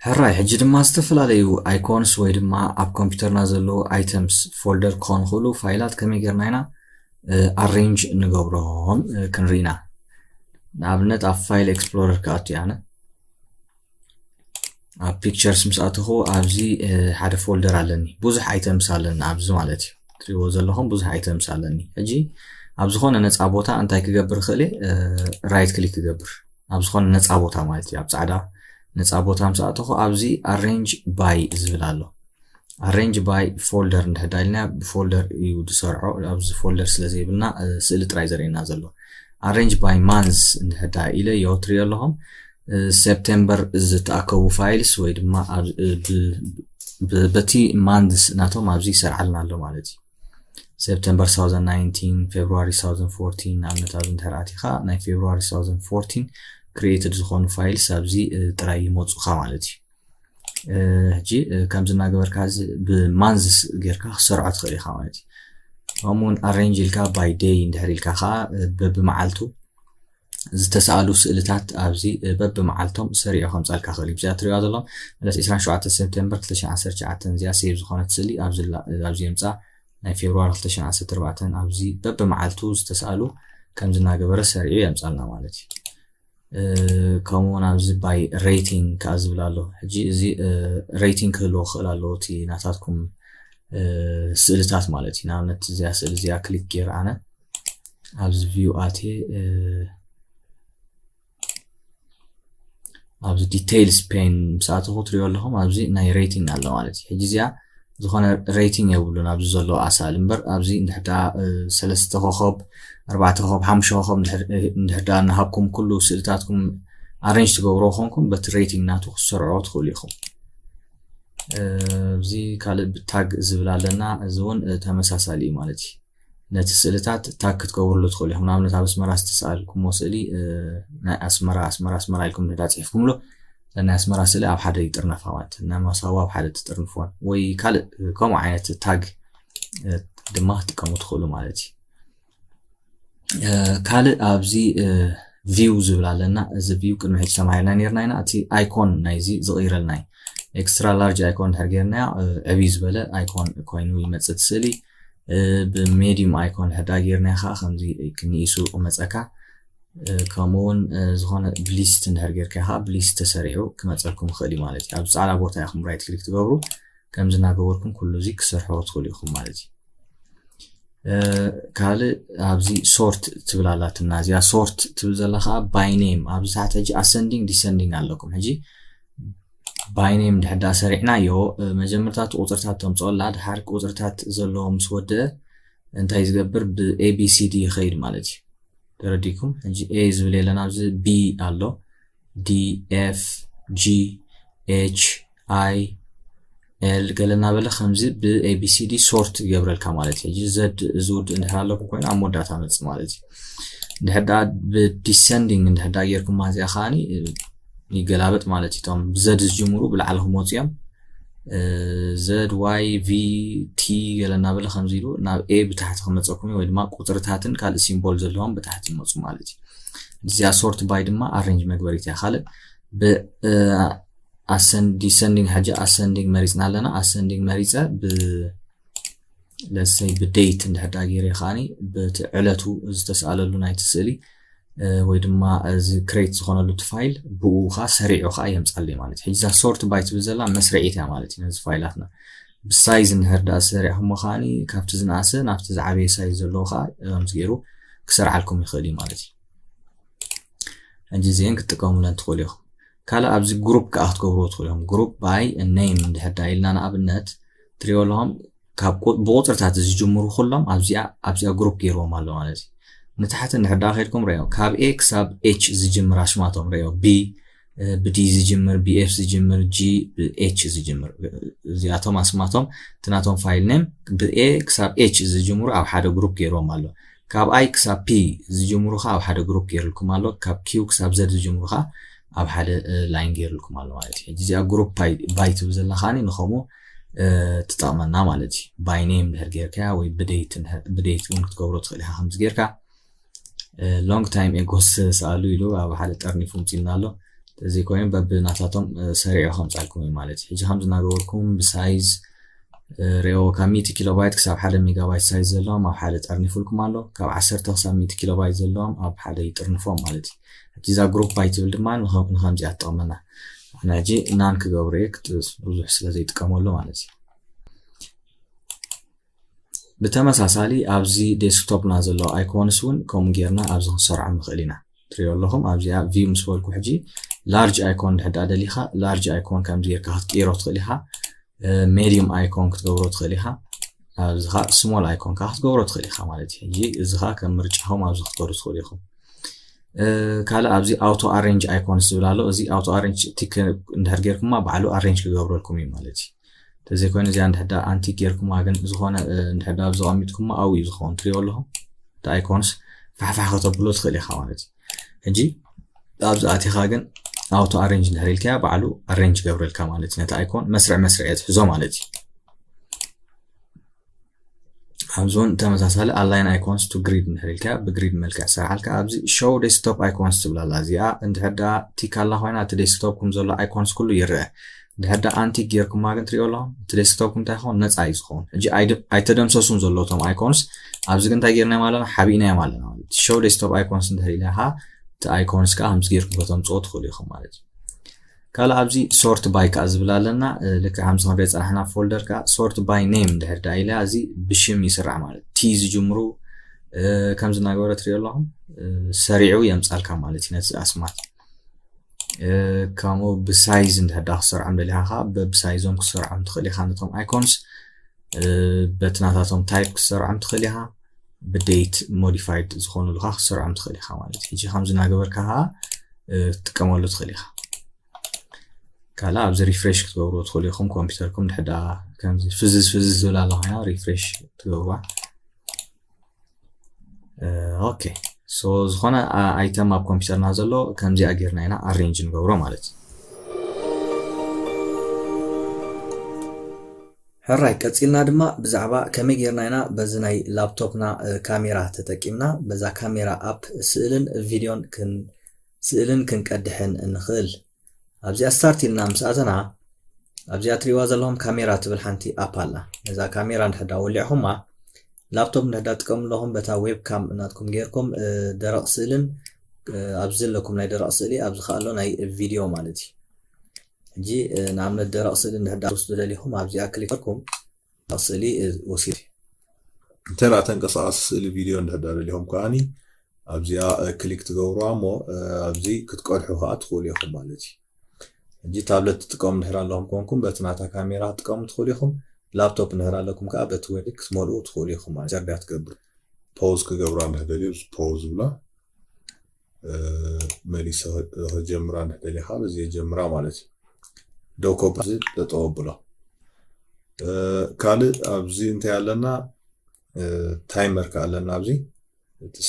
ሕራይ ሕጂ ድማ ዝተፈላለዩ ኣይኮንስ ወይ ድማ ኣብ ኮምፒውተርና ዘለዎ ኣይተምስ ፎልደር ክኾኑ ይኽእሉ ፋይላት ከመይ ጌርና ኢና ኣሬንጅ ንገብሮም ክንርኢና። ንኣብነት ኣብ ፋይል ኤክስፕሎረር ክኣቱ ኣነ ኣብ ፒክቸርስ ምስ ኣተኹ ኣብዚ ሓደ ፎልደር ኣለኒ ብዙሕ ኣይተምስ ኣለኒ ኣብዚ ማለት እዩ ትሪእዎ ዘለኹም ብዙሕ ኣይተምስ ኣለኒ። ሕጂ ኣብ ዝኾነ ነፃ ቦታ እንታይ ክገብር ክእለ ራይት ክሊክ ክገብር ኣብ ዝኾነ ነፃ ቦታ ማለት እዩ ኣብ ጻዕዳ ነፃ ቦታ ምስ ኣተኹ ኣብዚ ኣሬንጅ ባይ ዝብል ኣሎ። ኣሬንጅ ባይ ፎልደር እንድሕዳ ኢልና ብፎልደር እዩ ዝሰርዖ ኣብዚ ፎልደር ስለ ዘይብልና ስእሊ ጥራይ ዘርእየና ዘሎ። ኣሬንጅ ባይ ማንዝ እንድሕዳ ኢለ ዮ ትሪኦ ኣለኹም ሰፕቴምበር ዝተኣከቡ ፋይልስ ወይ ድማ በቲ ማንዝ ናቶም ኣብዚ ይሰርዓልና ኣሎ ማለት እዩ። ሰፕቴምበር 2019 ፌብሩዋሪ 2014 ንኣብነት ኣብዚ እንድሕር ኣቲኻ ናይ ፌብሩዋሪ 2014 ክሪኤትድ ዝኾኑ ፋይልስ ኣብዚ ጥራይ ይመፁኻ ማለት እዩ። ሕጂ ከምዚ እናገበርካ ብማንዝስ ጌርካ ክሰርዖ ትኽእል ኢኻ ማለት እዩ። ከምኡውን ኣሬንጅ ኢልካ ባይ ዴይ እንድሕር ኢልካ ከዓ በብመዓልቱ ዝተሰኣሉ ስእልታት ኣብዚ በብመዓልቶም ሰሪዑ ከምፃልካ ክእል እዩ። እዚኣ ትሪእዋ ዘለኹም 27 ሰፕቴምበር 2019 እዚኣ ሴቭ ዝኾነት ስእሊ ኣብዚ የምፃእ ናይ ፌብሩዋሪ 2014 ኣብዚ በብመዓልቱ ዝተሰኣሉ ከምዚ እናገበረ ሰሪዑ የምፃልና ማለት እዩ። ከምኡውን ኣብዚ ባይ ሬቲንግ ከዓ ዝብል ኣሎ። ሕጂ እዚ ሬቲንግ ክህልዎ ክእል ኣለዎ እቲ ናታትኩም ስእልታት ማለት እዩ። ንኣብነት እዚኣ ስእሊ እዚኣ ክሊክ ጌር ኣነ ኣብዚ ቪው ኣትየ ኣብዚ ዲቴይልስ ፔን ምስኣተኹ ትሪኦ ኣለኹም ኣብዚ ናይ ሬቲንግ ኣሎ ማለት እዩ። ሕጂ እዚኣ ዝኾነ ሬቲንግ የብሉን ኣብዚ ዘሎ ኣሳል እምበር ኣብዚ እንድሕዳ 3 ኮኸብ 4 ኮኸብ 5 ኮኸብ እንድሕዳ እናሃብኩም ኩሉ ስእልታትኩም ኣሬንጅ ትገብሮ ኮንኩም በቲ ሬቲንግ ናቱ ክሰርዖ ትኽእሉ ኢኹም። እዚ ካልእ ታግ ዝብል ኣለና እዚ እውን ተመሳሳሊ እዩ ማለት እዩ። ነቲ ስእልታት ታግ ክትገብርሉ ትኽእሉ ኢኹም። ንኣብነት ኣብ ኣስመራ ዝተሰኣልኩምዎ ስእሊ ናይ ኣስመራ ኢልኩም እንድሕዳ ፅሒፍኩምሉ ናይ ኣስመራ ስእሊ ኣብ ሓደ ይጥርነፋ ማለት እዩ። ናይ መሰቦ ኣብ ሓደ ትጥርንፍዎን ወይ ካልእ ከምኡ ዓይነት ታግ ድማ ክትጥቀሙ ትኽእሉ ማለት እዩ። ካልእ ኣብዚ ቪው ዝብል ኣለና እዚ ቪው ቅድሚ ሕጂ ተማሂርና ነርና ኢና እቲ ኣይኮን ናይዚ ዝቕይረልና እዩ። ኤክስትራ ላርጅ ኣይኮን እንድሕር ጌርናዮ ዕብይ ዝበለ ኣይኮን ኮይኑ ይመፅእ ስእሊ ብሜዲየም ኣይኮን ሕዳ ጌርናዮ ከዓ ከምዚ ክኒኢሱ መፀካ ከምኡውን ዝኾነ ብሊስት እንድሕር ጌርካ ከዓ ብሊስት ተሰሪዑ ክመፀልኩም ክእል እዩ ማለት እዩ። ኣብ ፃዕዳ ቦታ ኢኹም ራይት ክሊክ ትገብሩ ከምዚ እናገበርኩም ኩሉ እዚ ክሰርሕዎ ትኽእሉ ኢኹም ማለት እዩ። ካልእ ኣብዚ ሶርት ትብል ኣላትና እዚኣ ሶርት ትብል ዘላ ከዓ ባይ ኔም ኣብዚ ሰዓት ሕጂ ኣሰንዲንግ ዲሰንዲንግ ኣለኩም። ሕጂ ባይ ኔም ድሕዳ ሰሪዕናዮ መጀመርታት ቁፅርታት ተምፅኦላ ድሓር ቁፅርታት ዘለዎ ምስ ወድአ እንታይ ዝገብር ብኤቢሲዲ ይኸይድ ማለት እዩ። ተረዲኩም ሕጂ ኤ ዝብል የለና ኣብዚ ቢ ኣሎ ዲ ኤፍ ጂ ኤች ኣይ ኤል ገለና በለ ከምዚ ብኤቢሲዲ ሶርት ይገብረልካ ማለት እዩ። ሕጂ ዘድ እዚ ውድ እንድሕር ኣለኩም ኮይኑ ኣብ መወዳእታ መፅእ ማለት እዩ። እንድሕዳ ብዲሰንዲንግ እንድሕዳ ጌርኩም እዚኣ ከዓኒ ይገላበጥ ማለት እዩ። እቶም ብዘድ ዝጅምሩ ብላዕሊ ክመፁ እዮም ዘድ ዋይ ቪ ቲ ገለና በለ ከምዚ ኢሉ ናብ ኤ ብታሕቲ ክመፀኩም ወይ ድማ ቁፅርታትን ካልእ ሲምቦል ዘለዎም ብታሕቲ ይመፁ ማለት እዩ። እዚኣ ሶርት ባይ ድማ ኣሬንጅ መግበሪት እያ። ካልእ ዲሰንዲንግ ሕጂ ኣሰንዲንግ መሪፅና ኣለና ኣሰንዲንግ መሪፀ ለሰይ ብዴይት እንድሕዳ ጌረ ከዓኒ በቲ ዕለቱ ዝተሰኣለሉ ናይቲ ስእሊ ወይ ድማ እዚ ክሬት ዝኾነሉ እቲ ፋይል ብኡ ከዓ ሰሪዑ ከዓ የምፃለይ ማለት እዩ። ሕጂ እዛ ሶርት ባይ ትብል ዘላ መስርዒት እያ ማለት እዩ። ነዚ ፋይላትና ብሳይዝ እንድሕር ዳ ሰሪዕኹሞ ከዓኒ ካብቲ ዝነኣሰ ናብቲ ዝዓበየ ሳይዝ ዘለዎ ከዓ ከምዚ ገይሩ ክሰርዓልኩም ይኽእል እዩ ማለት እዩ። ሕጂ እዚአን ክትጥቀሙለን ትኽእሉ ኢኹም። ካልእ ኣብዚ ግሩፕ ከዓ ክትገብርዎ ትኽእሉ ኢኹም። ግሩፕ ባይ ኔም እንድሕር ዳ ኢልና ንኣብነት ትሪኦ ኣለኹም ካብ ብቁፅርታት ዝጅምሩ ኩሎም ኣብዚኣ ግሩፕ ገይርዎም ኣሎ ማለት እዩ። ንታሕቲ እንድሕር ዳ ከይድኩም ሪኦ ካብ ኤ ክሳብ ኤች ዝጅምር ኣሽማቶም ሪኦ ቢ ብዲ ዝጅምር ብኤፍ ዝጅምር ጂ ብኤች ዝጅምር እዚኣቶም ኣስማቶም እቲ ናቶም ፋይል ኔም ብኤ ክሳብ ኤች ዝጅምሩ ኣብ ሓደ ግሩፕ ገይርዎም ኣሎ። ካብ ኣይ ክሳብ ፒ ዝጅምሩ ከዓ ኣብ ሓደ ግሩፕ ገይርልኩም ኣሎ። ካብ ኪው ክሳብ ዘድ ዝጅምሩ ከዓ ኣብ ሓደ ላይን ገይርልኩም ኣሎ ማለት እዩ። ሕጂ እዚኣ ግሩፕ ባይ ትብል ዘላ ከዓኒ ንከምኡ ትጠቕመና ማለት እዩ። ባይ ኔም እንድሕር ጌርካ ወይ ብዴይት እውን ክትገብሮ ትኽእል ኢኻ ከምዚ ጌርካ ሎንግ ታይም ኤጎስ ሰኣሉ ኢሉ ኣብ ሓደ ጠርኒፉ ምፂልና ኣሎ እዚ ኮይኑ በብናታቶም ሰሪዑ ከምፃልኩም ማለት ሕጂ ከምዚ እናገበርኩም ብሳይዝ ሪኦ ካብ 100 ኪሎባይት ክሳብ 1 ሜጋባይት ሳይዝ ዘለዎም ኣብ ሓደ ጠርኒፉልኩም ኣሎ ካብ 10 ክሳብ 100 ኪሎባይት ዘለዎም ኣብ ሓደ ይጥርንፎም ማለት እዩ እዛ ግሩፕ ባይ ትብል ድማ ንከምዚኣ ትጠቕመና ኣነ ሕጂ ናን ክገብሮ እየ ብዙሕ ስለ ዘይጥቀመሉ ማለት እዩ ብተመሳሳሊ ኣብዚ ዴስክቶፕና ዘሎ ኣይኮንስ እውን ከምኡ ጌርና ኣብዚ ክንሰርዖም ንኽእል ኢና ትሪኦ ኣለኹም ኣብዚኣ ቪው ምስ በልኩ ሕጂ ላርጅ ኣይኮን ድሕዳ ደሊኻ ላርጅ ኣይኮን ከምዚ ጌርካ ክትቅይሮ ትኽእል ኢኻ ሜዲየም ኣይኮን ክትገብሮ ትኽእል ኢኻ ኣብዚ ኸ ስሞል ኣይኮን ካ ክትገብሮ ትኽእል ኢኻ ማለት እዩ ሕጂ እዚ ኸ ከም ምርጫኹም ኣብዚ ክትገብሩ ትኽእሉ ኢኹም ካልእ ኣብዚ ኣውቶ ኣሬንጅ ኣይኮንስ ዝብል ኣሎ እዚ ኣውቶ ኣሬንጅ ቲክ እንድሕር ጌርኩማ ባዕሉ ኣሬንጅ ክገብረልኩም እዩ ማለት እዩ ተዘይ ኮይኑ እዚኣ እንድሕዳ ኣንቲክ ጌርኩማ ግን ዝኾነ እንድሕዳ ኣብዚ ቀሚጥኩማ ኣው እዩ ዝኸውን ትሪኦ ኣለኹም እቲ ኣይኮንስ ፋሕፋሕ ከተብሎ ትኽእል ኢኻ ማለት እዩ ሕጂ ኣብዚ ኣቲኻ ግን ኣውቶ ኣሬንጅ እንድሕር ኢልካያ ባዕሉ ኣሬንጅ ገብረልካ ማለት እዩ ነቲ ኣይኮን መስርዕ መስርዕ እየ ትሕዞ ማለት እዩ ኣብዚ እውን ተመሳሳሊ ኣላይን ኣይኮንስ ቱ ግሪድ እንድሕር ኢልካያ ብግሪድ መልክዕ ሰራሓልካ ኣብዚ ሾው ዴስክቶፕ ኣይኮንስ ትብል ኣላ እዚኣ እንድሕዳ ቲክ ኣላ ኮይና እቲ ዴስክቶፕኩም ዘሎ ኣይኮንስ ኩሉ ይርአ ድሕዳ ኣንቲክ ጌርኩማ ግን ትሪኦ ኣለኹም እቲ ዴስክቶፕኩም እንታይ ይኸውን ነፃ እዩ ዝኸውን ሕጂ ኣይተደምሰሱን ዘለቶም ኣይኮንስ ኣብዚ ግን እንታይ ጌርናዮም ኣለና ሓቢእናዮም ኣለና ማለት ሾው ዴስክቶፕ ኣይኮንስ እንድሕር ኢልካ እቲ ኣይኮንስ ከዓ ከምዚ ጌርኩም ከተምፅኦ ትኽእሉ ኢኹም ማለት እዩ ካልእ ኣብዚ ሶርት ባይ ከዓ ዝብል ኣለና ልክዕ ከምዚ ክንሪኦ ፀናሕና ፎልደር ከዓ ሶርት ባይ ኔም እንድሕር ዳ ኢላ እዚ ብሽም ይስራዕ ማለት ቲ ዝጅምሩ ከምዚ እናገበረ ትሪኦ ኣለኹም ሰሪዑ የምፃልካ ማለት እዩ ነቲ ኣስማት ከምኡ ብሳይዝ እንድሕዳ ክሰርዖም ደሊኻ ከዓ በብሳይዞም ክሰርዖም ትኽእል ኢኻ ነቶም ኣይኮንስ በትናታቶም ታይፕ ክሰርዖም ትኽእል ኢኻ ብዴት ሞዲፋይድ ዝኾኑሉ ኻ ክሰርዖም ትኽእል ኢኻ ማለት እዩ ሕጂ ከምዚ እናገበርካ ከዓ ትጥቀመሉ ትኽእል ኢኻ ካልእ ኣብዚ ሪፍሬሽ ክትገብርዎ ትኽእሉ ኢኹም ኮምፒውተርኩም ድሕዳ ከምዚ ፍዝዝ ፍዝዝ ዝብል ኣላ ኮይና ሪፍሬሽ ትገብርዋ ኦኬ ሶ ዝኾነ ኣይተም ኣብ ኮምፒውተርና ዘሎ ከምዚኣ ጌርና ኢና ኣሬንጅ ንገብሮ ማለት እዩ ሕራይ ቀፂልና ድማ ብዛዕባ ከመይ ጌርና ኢና በዚ ናይ ላፕቶፕና ካሜራ ተጠቂምና በዛ ካሜራ ኣፕ ስእልን ክንቀድሕን ንኽእል ኣብዚኣ ስታርት ኢልና ምስኣተና ኣብዚኣ ትሪእዋ ዘለኹም ካሜራ ትብል ሓንቲ ኣፕ ኣላ ነዛ ካሜራ እንድሕዳ ወሊዕኹማ ላፕቶፕ እንድሕዳ ጥቀሙ ኣለኹም በታ ዌብካም እናትኩም ጌርኩም ደረቕ ስእልን ኣብዚ ዘለኩም ናይ ደረቕ ስእሊ ኣብዚ ከኣሎ ናይ ቪድዮ ማለት እዩ ሕጂ ንኣብነት ደረቕ ስእሊ እንድሕዳ ትወስዱ ደሊኹም ኣብዚኣ ክሊክ ጌርኩም ደረቕ ስእሊ ወሲድ እንተላ ተንቀሳቐሲ ስእሊ ቪድዮ እንድሕዳ ደሊኹም ከዓኒ ኣብዚኣ ክሊክ ትገብርዋ እሞ ኣብዚ ክትቀድሑ ከዓ ትኽእሉ ኢኹም ማለት እዩ ሕጂ ታብለት ትጥቀሙ እንድሕር ኣለኹም ኮንኩም በቲ ናታ ካሜራ ክትጥቀሙ ትኽእሉ ኢኹም ላፕቶፕ እንድሕር ኣለኩም ከዓ በቲ ዌብ ክትመልኡ ትኽእሉ ኢኹም ማለት ጀርዳ ትገብር ፖዝ ክገብራ እንድሕር ደልዩ ፖዝ ብላ መሊሰ ክጀምራ እንድሕር ደሊኻ በዚ ጀምራ ማለት እዩ ደው ኮፒ ተጠወብሎ ካልእ ኣብዚ እንታይ ኣለና ታይመር ከዓ ኣለና ኣብዚ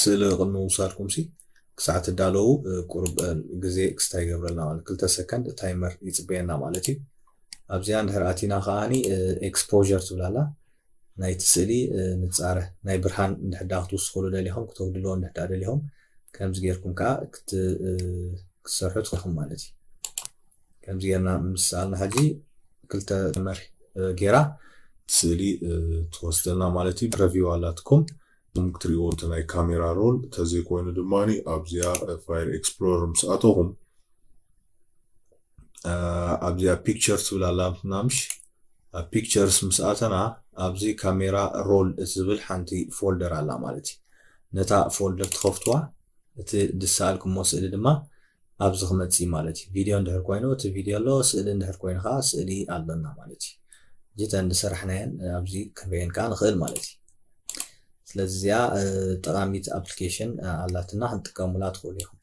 ስእሊ ክንውሳድኩም ሲ ክሳዕ ትዳለዉ ቁርብ ግዜ ክስታይ ይገብረልና ማለት 2 ሰከንድ ታይመር ይፅበየና ማለት እዩ ኣብዚኣ እንድሕር ኣቲና ከዓኒ ኤክስፖዠር ትብላላ ናይቲ ስእሊ ንፃረ ናይ ብርሃን እንድሕዳ ክትውስኽሉ ደሊኹም ክተውድልዎ እንድሕዳ ደሊኹም ከምዚ ጌርኩም ከዓ ክትሰርሑ ትኽእልኩም ማለት እዩ ከምዚ ጌርና ምስ ሰኣልና ሕጂ 2 ታይመር ጌራ ስእሊ ትወስደልና ማለት እዩ ረቪው ኣላትኩም ትሪእዎ እቲ ናይ ካሜራ ሮል ተዘይ ኮይኑ ድማኒ ኣብዚኣ ፋይል ኤክስፕሎረር ምስኣተኹም ኣብዚኣ ፒክቸርስ ትብል ኣላ ምናምሽ ኣብ ፒክቸርስ ምስኣተና ኣብዚ ካሜራ ሮል ዝብል ሓንቲ ፎልደር ኣላ ማለት እዩ ነታ ፎልደር ትኸፍትዋ እቲ ድሰኣልኩሞ ስእሊ ድማ ኣብዚ ክመፅእ ማለት እዩ ቪድዮ እንድሕር ኮይኑ እቲ ቪድዮ ኣሎ ስእሊ እንድሕር ኮይኑ ከዓ ስእሊ ኣለና ማለት እዩ ሕጂ ተን ዝሰራሕናየን ኣብዚ ክንሪአን ከዓ ንኽእል ማለት እዩ ስለዚ እዚኣ ጠቃሚት ኣፕሊኬሽን ኣላትና ክንጥቀሙላ ትኽእሉ ኢኹም